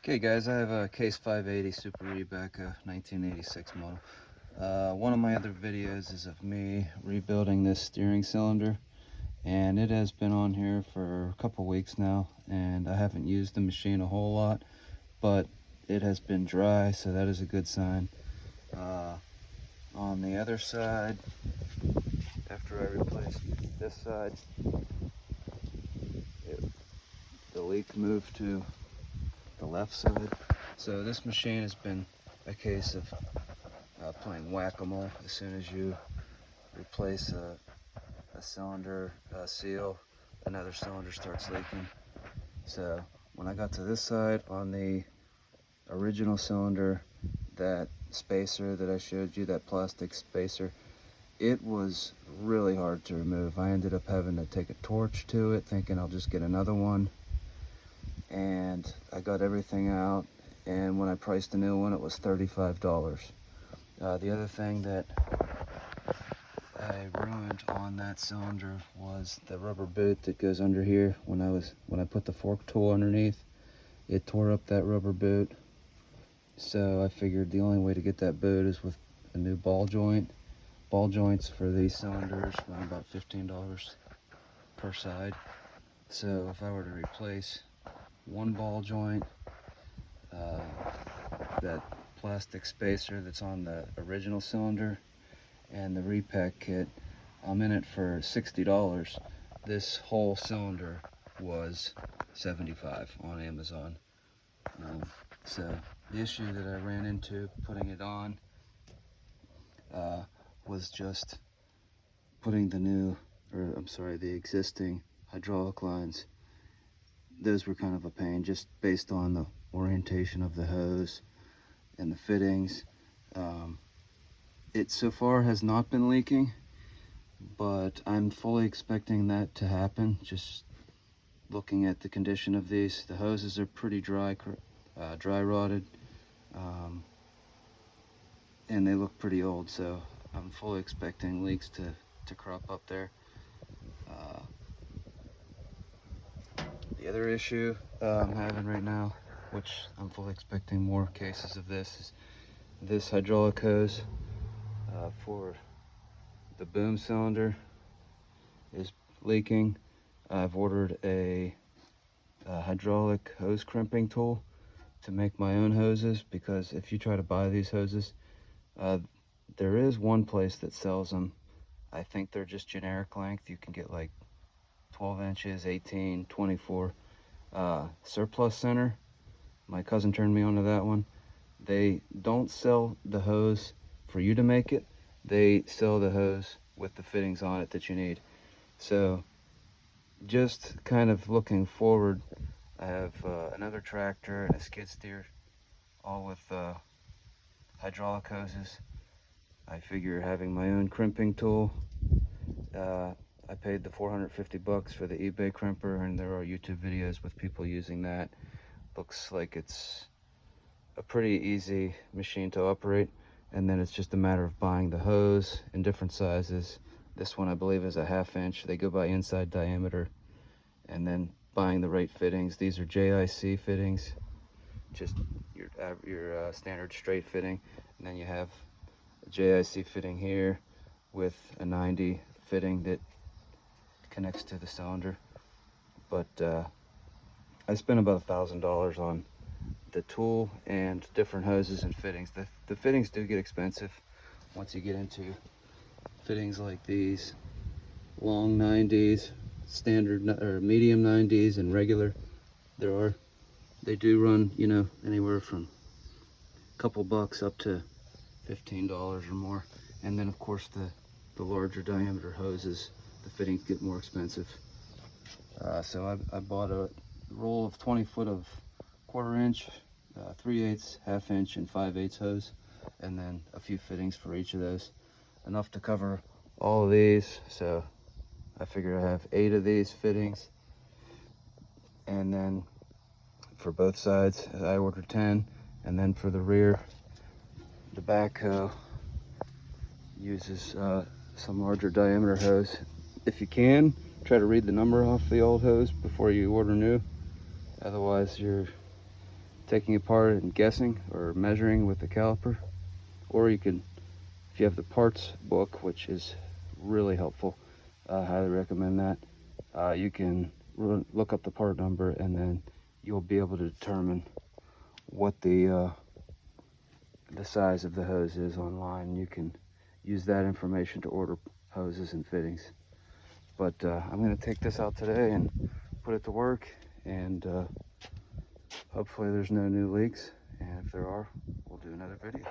Okay guys, I have a Case 580 Super Backhoe 1986 model. One of my other videos is of me rebuilding this steering cylinder, and it has been on here for a couple weeks now, and I haven't used the machine a whole lot, but it has been dry, so that is a good sign. On the other side, after I replaced this side, the leak moved to the left side. So this machine has been a case of playing whack-a-mole. As soon as you replace a cylinder seal, another cylinder starts leaking. So when I got to this side on the original cylinder, that spacer that I showed you, that plastic spacer, it was really hard to remove. I ended up having to take a torch to it, thinking I'll just get another one. And I got everything out, and when I priced a new one, it was $35. The other thing that I ruined on that cylinder was the rubber boot that goes under here. When I put the fork tool underneath, it tore up that rubber boot. So I figured the only way to get that boot is with a new ball joint. Ball joints for these cylinders run about $15 per side. So if I were to replace one ball joint, that plastic spacer that's on the original cylinder, and the repack kit, I'm in it for $60. This whole cylinder was $75 on Amazon. So the issue that I ran into putting it on was just putting the existing hydraulic lines. Those were kind of a pain, just based on the orientation of the hose and the fittings. It so far has not been leaking, but I'm fully expecting that to happen. Just looking at the condition of these, the hoses are pretty dry rotted, and they look pretty old, so I'm fully expecting leaks to crop up there. The other issue I'm having right now, which I'm fully expecting more cases of this, is this hydraulic hose for the boom cylinder is leaking. I've ordered a hydraulic hose crimping tool to make my own hoses, because if you try to buy these hoses, there is one place that sells them. I think they're just generic length. You can get like 12 inches, 18, 24. Surplus Center, my cousin turned me on to that one. They don't sell the hose for you to make it. They sell the hose with the fittings on it that you need. So just kind of looking forward, I have another tractor and a skid steer, all with hydraulic hoses. I figure having my own crimping tool, I paid the $450 for the eBay crimper, and there are YouTube videos with people using that. Looks like it's a pretty easy machine to operate, and then it's just a matter of buying the hose in different sizes. This one I believe is a 1/2 inch. They go by inside diameter, and then buying the right fittings. These are JIC fittings, just your standard straight fitting, and then you have a JIC fitting here with a 90 fitting that connects to the cylinder. But I spent about $1,000 on the tool and different hoses and fittings. The fittings do get expensive once you get into fittings like these long 90s, standard or medium 90s, and regular. They do run, anywhere from a couple bucks up to $15 or more. And then of course the larger diameter hoses, the fittings get more expensive. So I bought a roll of 20 foot of 1/4 inch, 3/8, 1/2 inch, and 5/8 hose, and then a few fittings for each of those, enough to cover all of these. So I figure I have 8 of these fittings, and then for both sides I ordered 10, and then for the rear, the backhoe uses some larger diameter hose. If you can, try to read the number off the old hose before you order new. Otherwise, you're taking apart and guessing or measuring with the caliper, or you can, if you have the parts book, which is really helpful, I highly recommend that. You can look up the part number, and then you'll be able to determine what the size of the hose is online. You can use that information to order hoses and fittings. But I'm going to take this out today and put it to work, and hopefully there's no new leaks, and if there are, we'll do another video.